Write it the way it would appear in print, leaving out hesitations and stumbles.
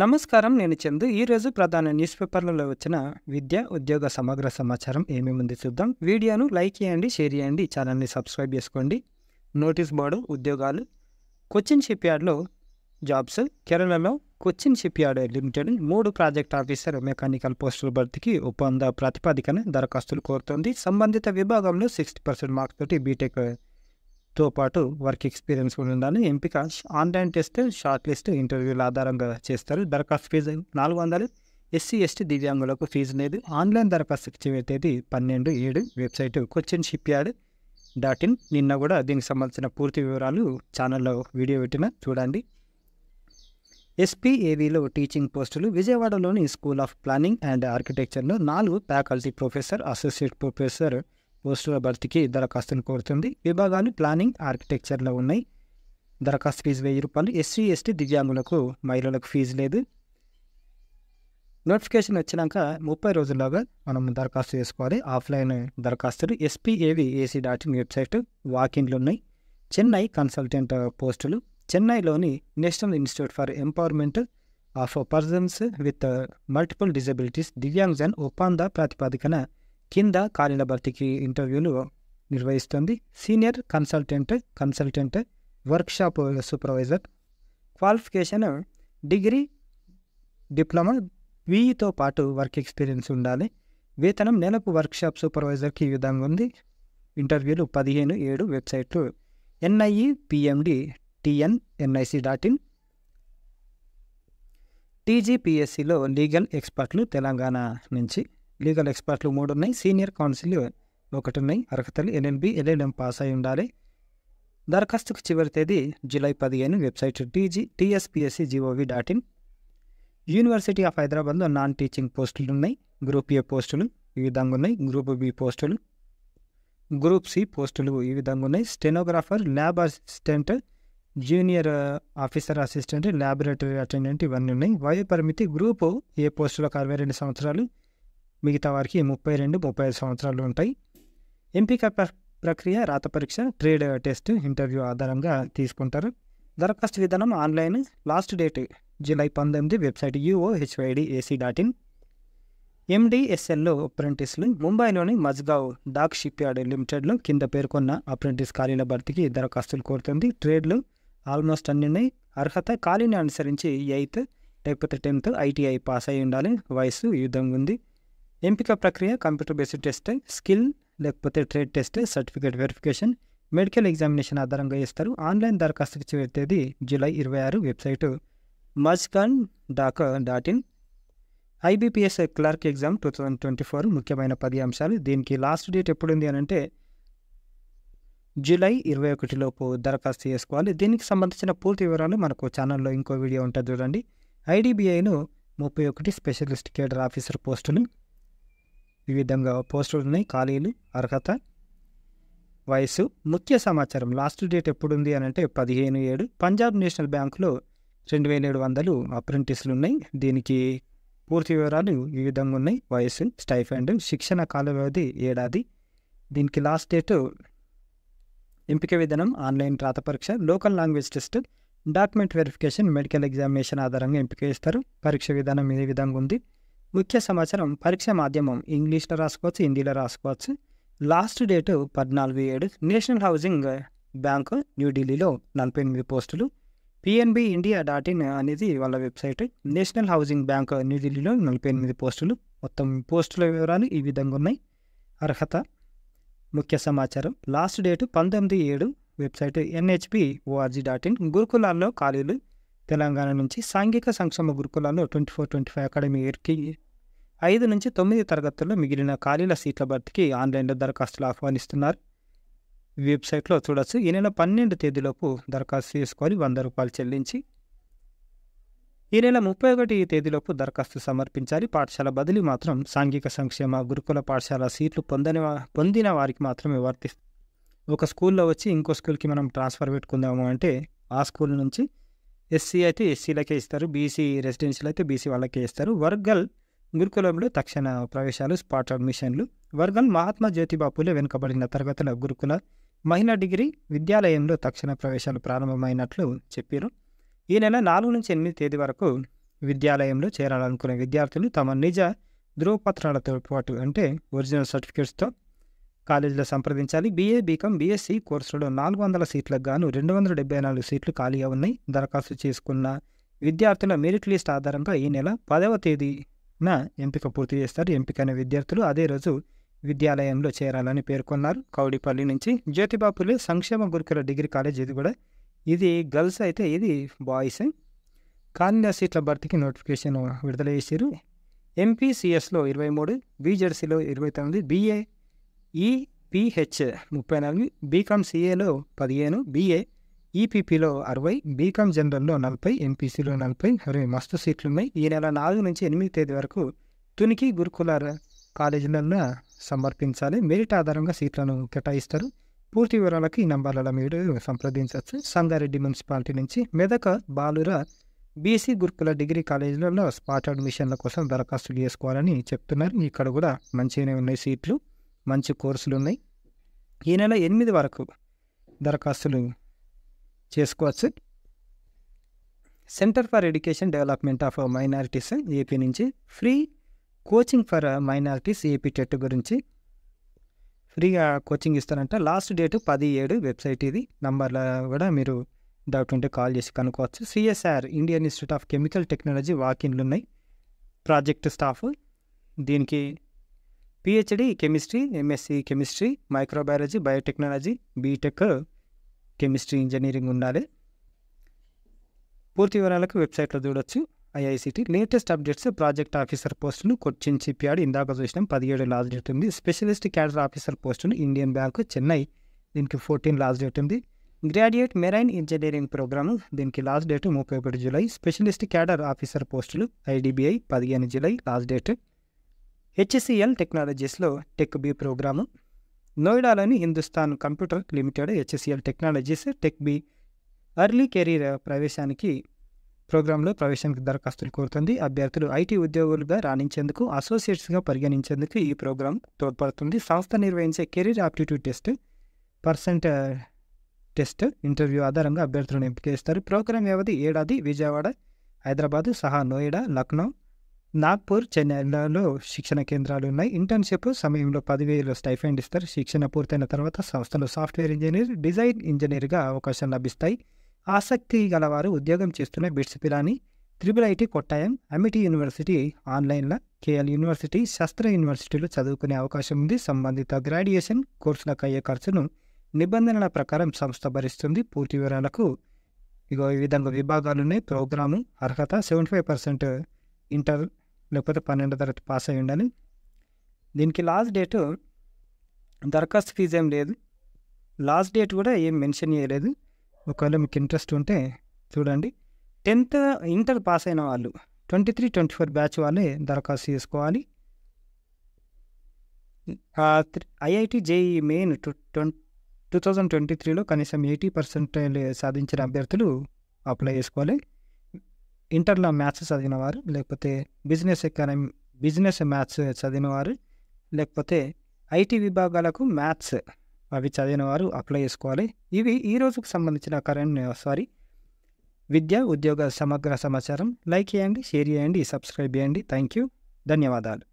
నమస్కారం. నేను చందు. ఈరోజు ప్రధాన న్యూస్ పేపర్లలో వచ్చిన విద్య, ఉద్యోగ సమగ్ర సమాచారం ఏమేముంది చూద్దాం. వీడియోను లైక్ చేయండి, షేర్ చేయండి, ఛానల్ని సబ్స్క్రైబ్ చేసుకోండి. నోటీస్ బోర్డు ఉద్యోగాలు. కొచ్చిన్ షిప్ యార్డ్లో జాబ్స్. కేరళలో Cochin ship yard limited 3 project officer mechanical పోస్టుల భర్తీకి ఒప్పంద ప్రాతిపదికన దరఖాస్తులు కోరుతోంది. సంబంధిత విభాగంలో 60% మార్క్స్ తోటి బీటెక్తో పాటు వర్క్ ఎక్స్పీరియన్స్ కూడా ఉండాలి. ఎంపిక ఆన్లైన్ టెస్ట్, షార్ట్ లిస్ట్, ఇంటర్వ్యూల ఆధారంగా చేస్తారు. దరఖాస్తు ఫీజు 400. ఎస్సీ, ఎస్టీ, దివ్యాంగులకు ఫీజు లేదు. ఆన్లైన్ దరఖాస్తుకి చివరి తేదీ 12/7. Website Cochin ship yard .in. నిన్న కూడా దీనికి సంబంధించిన పూర్తి వివరాలు ఛానల్లో వీడియో పెట్టిన చూడండి. ఎస్పీఏవిలో టీచింగ్ పోస్టులు. విజయవాడలోని స్కూల్ ఆఫ్ ప్లానింగ్ అండ్ ఆర్కిటెక్చర్లో 4 ఫ్యాకల్టీ ప్రొఫెసర్, అసోసియేట్ ప్రొఫెసర్ పోస్టుల భర్తీకి దరఖాస్తును కోరుతుంది. విభాగాలు ప్లానింగ్, ఆర్కిటెక్చర్లో ఉన్నాయి. దరఖాస్తు ఫీజు 1000 రూపాయలు. ఎస్సీ, ఎస్టీ, దివ్యాంగులకు, మహిళలకు ఫీజు లేదు. నోటిఫికేషన్ వచ్చినాక 30 రోజుల్లోగా మనం దరఖాస్తు చేసుకోవాలి. ఆఫ్లైన్ దరఖాస్తులు. SPAVAC.in website. వాకిన్లు ఉన్నాయి. చెన్నై కన్సల్టెంట్ పోస్టులు. చెన్నైలోని national institute for empowerment of persons with multiple disabilities Divyangjan ఒప్పంద ప్రాతిపదికన కింద ఖాళీల భర్తీకి ఇంటర్వ్యూలు నిర్వహిస్తుంది. Senior consultant workshop supervisor. Qualification degree, diploma, వీఈతో పాటు వర్క్ ఎక్స్పీరియన్స్ ఉండాలి. వేతనం నెలకు వర్క్షాప్ సూపర్వైజర్కి ఈ విధంగా ఉంది. ఇంటర్వ్యూలు 15/7. Website NIEPMD-TN-NIC.in. TGPSCలో లీగల్ ఎక్స్పర్ట్లు తెలంగాణ నుంచి. లీగల్ ఎక్స్పర్ట్లు 3 ఉన్నాయి. సీనియర్ కౌన్సిల్ 1 ఉన్నాయి. అర్హతలు LLB, LLM పాస్ అయి ఉండాలి. దరఖాస్తుకు చివరి తేదీ July 15. Website TSPSC.gov.in. University of హైదరాబాద్లో నాన్ టీచింగ్ పోస్టులు ఉన్నాయి. గ్రూప్ ఏ పోస్టులు ఈ విధంగా ఉన్నాయి. గ్రూప్ బి పోస్టులు, గ్రూప్ సి పోస్టులు ఈ విధంగా ఉన్నాయి. Stenographer, lab assistant, junior officer assistant, laboratory attendant ఇవన్నీ ఉన్నాయి. వయో పరిమితి గ్రూపు ఏ పోస్టులకు 62 సంవత్సరాలు, మిగతా వారికి 32-35 సంవత్సరాలు ఉంటాయి. ఎంపిక ప్రక్రియ రాత పరీక్ష, ట్రేడ్ టెస్ట్, ఇంటర్వ్యూ ఆధారంగా తీసుకుంటారు. దరఖాస్తు విధానం online. Last date July 19. Website UOHYDAC.in. MDSLలో అప్రెంటిస్లు. ముంబైలోని మజ్గావ్ డాక్ షిప్ యార్డ్ లిమిటెడ్లో కింద పేర్కొన్న అప్రెంటిస్ ఖాళీల భర్తీకి దరఖాస్తులు కోరుతుంది. ట్రేడ్లు ఆల్మోస్ట్ అన్ని ఉన్నాయి. అర్హత ఖాళీని అనుసరించి 8th లేకపోతే 10th ITI పాస్ అయి ఉండాలి. వయసు ఈ విధంగా ఉంది. ఎంపిక ప్రక్రియ కంప్యూటర్ బేస్డ్ టెస్ట్, స్కిల్ లేకపోతే trade test, certificate verification, medical examination ఆధారంగా ఇస్తారు. ఆన్లైన్ దరఖాస్తుకి చివరి తేదీ July 26. Website mazgan.in. IBPS clerk exam 2024 ముఖ్యమైన 10 అంశాలు. దీనికి లాస్ట్ డేట్ ఎప్పుడుంది అని అంటే జూలై 21 లోపు దరఖాస్తు చేసుకోవాలి. దీనికి సంబంధించిన పూర్తి వివరాలు మనకు ఛానల్లో ఇంకో వీడియో ఉంటుంది చూడండి. IDBIలో 31 స్పెషలిస్ట్ కేడర్ ఆఫీసర్ పోస్టులు ఈ విధంగా పోస్టులు ఉన్నాయి. ఖాళీలు, అర్హత, వయసు. ముఖ్య సమాచారం లాస్ట్ డేట్ ఎప్పుడుంది అని అంటే 15/7. పంజాబ్ నేషనల్ బ్యాంకులో 2700 అప్రెంటిస్లు ఉన్నాయి. దీనికి పూర్తి వివరాలు ఈ విధంగా ఉన్నాయి. వయసు, స్టైఫండ్, శిక్షణ కాల వ్యవధి 1 ఏడాది. దీనికి లాస్ట్ డేటు. ఎంపిక విధానం ఆన్లైన్ రాత పరీక్ష, local language test, document verification, medical examination ఆధారంగా ఎంపిక చేస్తారు. పరీక్ష విధానం ఈ విధంగా ఉంది. ముఖ్య సమాచారం పరీక్ష మాధ్యమం ఇంగ్లీష్లో రాసుకోవచ్చు, హిందీలో రాసుకోవచ్చు. Last date 14/7. National housing bank న్యూఢిల్లీలో 48 పోస్టులు. PNB-India.in అనేది వాళ్ళ వెబ్సైట్. నేషనల్ హౌసింగ్ బ్యాంక్ న్యూఢిల్లీలో 48 పోస్టులు. మొత్తం పోస్టుల వివరాలు ఈ విధంగా ఉన్నాయి. అర్హత, ముఖ్య సమాచారం లాస్ట్ డేటు 19/7. Website NHP.org.in. గురుకులాల్లో ఖాళీలు తెలంగాణ నుంచి. సాంఘిక సంక్షేమ గురుకులాల్లో 24-25 అకాడమిక్ ఇయర్కి 5 నుంచి 9 తరగతుల్లో మిగిలిన ఖాళీల సీట్ల భర్తీకి ఆన్లైన్లో దరఖాస్తులు ఆహ్వానిస్తున్నారు. వెబ్సైట్లో చూడొచ్చు. ఈ నెల 12 తేదీలోపు దరఖాస్తు చేసుకోవాలి 100 రూపాయలు చెల్లించి. ఈ నెల 31 తేదీలోపు దరఖాస్తు సమర్పించాలి. పాఠశాల బదిలీ మాత్రం సాంఘిక సంక్షేమ గురుకుల పాఠశాల సీట్లు పొందిన వారికి మాత్రమే వర్తిస్తుంది. ఒక స్కూల్లో వచ్చి ఇంకో స్కూల్కి మనం ట్రాన్స్ఫర్ పెట్టుకుందాము అంటే ఆ స్కూల్ నుంచి SC అయితే SCలకే ఇస్తారు, BC రెసిడెన్షియల్ అయితే BC వాళ్ళకే ఇస్తారు. వర్గల్ గురుకులంలో తక్షణ ప్రవేశాలు, స్పాట్ అడ్మిషన్లు. వర్గల్ మహాత్మా జ్యోతిబా పూలే వెనుకబడిన తరగతుల గురుకుల మహిళా డిగ్రీ విద్యాలయంలో తక్షణ ప్రవేశాలు ప్రారంభమైనట్లు చెప్పారు. ఈ నెల 4 నుంచి 8 తేదీ వరకు విద్యాలయంలో చేరాలనుకునే విద్యార్థులు తమ నిజ ధృవపత్రాలతో పాటు అంటే ఒరిజినల్ సర్టిఫికేట్స్తో కాలేజీలో సంప్రదించాలి. బీఏ, బీకామ్, బీఎస్సీ కోర్సులో 400 సీట్లకు గాను 274 సీట్లు ఖాళీగా ఉన్నాయి. దరఖాస్తు చేసుకున్న విద్యార్థుల మెరిట్ లిస్ట్ ఆధారంగా ఈ నెల 10వ తేదీన ఎంపిక పూర్తి చేస్తారు. ఎంపికైన విద్యార్థులు అదే రోజు విద్యాలయంలో చేరాలని పేర్కొన్నారు. కౌడిపల్లి నుంచి జ్యోతిబా పూలే సంక్షేమ గురుకుల డిగ్రీ కాలేజ్, ఇది గర్ల్స్ అయితే ఇది బాయ్స్. ఖాళీల సీట్ల భర్తీకి నోటిఫికేషన్ విడుదల చేశారు. ఎంపీసీఎస్లో 23, బీజెడ్సీలో 29, బీఏ ఈపీహెచ్ 34, బీకామ్ సీఏలో 15, బీఏ ఈపీపీలో 60, బీకామ్ జనరల్లో 40, ఎంపీసీలో 40. మస్తు సీట్లు ఉన్నాయి. ఈ నెల 4 నుంచి 8 తేదీ వరకు తునికి గురుకుల కాలేజీలలో సమర్పించాలి. మెరిట్ ఆధారంగా సీట్లను కేటాయిస్తారు. పూర్తి వివరాలకి ఈ నంబర్లలో మీరు సంప్రదించవచ్చు. సంగారెడ్డి మున్సిపాలిటీ నుంచి మెదక బాలుర బీసీ గురుకుల డిగ్రీ కాలేజీలలో స్పాట్ అడ్మిషన్ల కోసం దరఖాస్తులు చేసుకోవాలని చెప్తున్నారు. ఇక్కడ కూడా మంచిగానే ఉన్నాయి సీట్లు, మంచి కోర్సులు ఉన్నాయి. ఈ నెల 8 వరకు దరఖాస్తులు చేసుకోవచ్చు. Centre for education development of minorities AP నుంచి free coaching for minorities AP TET గురించి ఫ్రీగా కోచింగ్ ఇస్తారంట. లాస్ట్ డేట్ 10/7 వెబ్సైట్ ఇది. నంబర్లో కూడా మీరు డౌట్ ఉంటే కాల్ చేసి కనుక్కోవచ్చు. CSIR Indian institute of chemical technology వాకిన్లు ఉన్నాయి. ప్రాజెక్ట్ స్టాఫ్ దీనికి PhD chemistry, MSc chemistry, microbiology, biotechnology, BTech chemistry engineering ఉండాలి. పూర్తి వివరాలకు వెబ్సైట్లో చూడొచ్చు. IICT latest updates project officer పోస్టులు కొచ్చిన్ షిప్యార్డ్ ఇందాక చూసినాం 17 లాస్ట్ డేట్ ఉంది. స్పెషలిస్ట్ క్యాడర్ ఆఫీసర్ పోస్టులు ఇండియన్ బ్యాంక్ చెన్నై, దీనికి 14 లాస్ట్ డేట్ ఉంది. గ్రాడ్యుయేట్ మెరైన్ ఇంజనీరింగ్ ప్రోగ్రాము దీనికి last date 31 July. Specialist cadre officer పోస్టులు IDBI 15 July last date. HCL టెక్నాలజీస్లో టెక్ బి ప్రోగ్రాము నోయిడాలోని Hindustan computer limited HCL technologies tech B early career ప్రోగ్రాంలో ప్రవేశానికి దరఖాస్తులు కోరుతుంది. అభ్యర్థులు ఐటీ ఉద్యోగులుగా రాణించేందుకు అసోసియేట్స్గా పరిగణించేందుకు ఈ ప్రోగ్రాం తోడ్పడుతుంది. సంస్థ నిర్వహించే career aptitude percent test interview ఆధారంగా అభ్యర్థులను ఎంపిక చేస్తారు. ప్రోగ్రాం వ్యవధి ఏడాది. విజయవాడ, హైదరాబాద్ సహా నోయిడా, లక్నో, నాగ్పూర్, చెన్నైలలో శిక్షణ కేంద్రాలు ఉన్నాయి. ఇంటర్న్షిప్ సమయంలో 10,000 స్టైఫండ్ ఇస్తారు. శిక్షణ పూర్తయిన తర్వాత సంస్థలో సాఫ్ట్వేర్ ఇంజనీర్, డిజైన్ ఇంజనీర్గా అవకాశాలు లభిస్తాయి. ఆసక్తి గలవారు ఉద్యోగం చేస్తున్న bits Pilani, IIIT Kottayam, Amity university ఆన్లైన్లో, కేఎల్ యూనివర్సిటీ, శస్త్ర యూనివర్సిటీలో చదువుకునే అవకాశం ఉంది. సంబంధిత గ్రాడ్యుయేషన్ కోర్సులకు అయ్యే ఖర్చును నిబంధనల ప్రకారం సంస్థ భరిస్తుంది. పూర్తి వివరాలకు ఈ విధంగా విభాగాలు ఉన్నాయి. ప్రోగ్రాము అర్హత 75% ఇంటర్ లేకపోతే 12వ తరగతి పాస్ అయి ఉండాలి. దీనికి లాస్ట్ డేటు దరఖాస్తు ఫీజు ఏం లేదు. లాస్ట్ డేట్ కూడా ఏం మెన్షన్ చేయలేదు. ఒకవేళ మీకు ఇంట్రెస్ట్ ఉంటే చూడండి. 10th ఇంటర్ పాస్ అయిన వాళ్ళు 23-24 బ్యాచ్ వాళ్ళే దరఖాస్తు చేసుకోవాలి. ఐఐటి జేఈ మెయిన్ 2023లో కనీసం 80% సాధించిన అభ్యర్థులు అప్లై చేసుకోవాలి. ఇంటర్లో మ్యాథ్స్ చదివిన వారు, లేకపోతే బిజినెస్ మ్యాథ్స్ చదివిన వారు, లేకపోతే ఐటీ విభాగాలకు మ్యాథ్స్ అవి చదివిన వారు అప్లై చేసుకోవాలి. ఇవి ఈ రోజుకు సంబంధించిన విద్య ఉద్యోగ సమగ్ర సమాచారం. లైక్ చేయండి, షేర్ చేయండి, సబ్స్క్రైబ్ చేయండి. థ్యాంక్ యూ, ధన్యవాదాలు.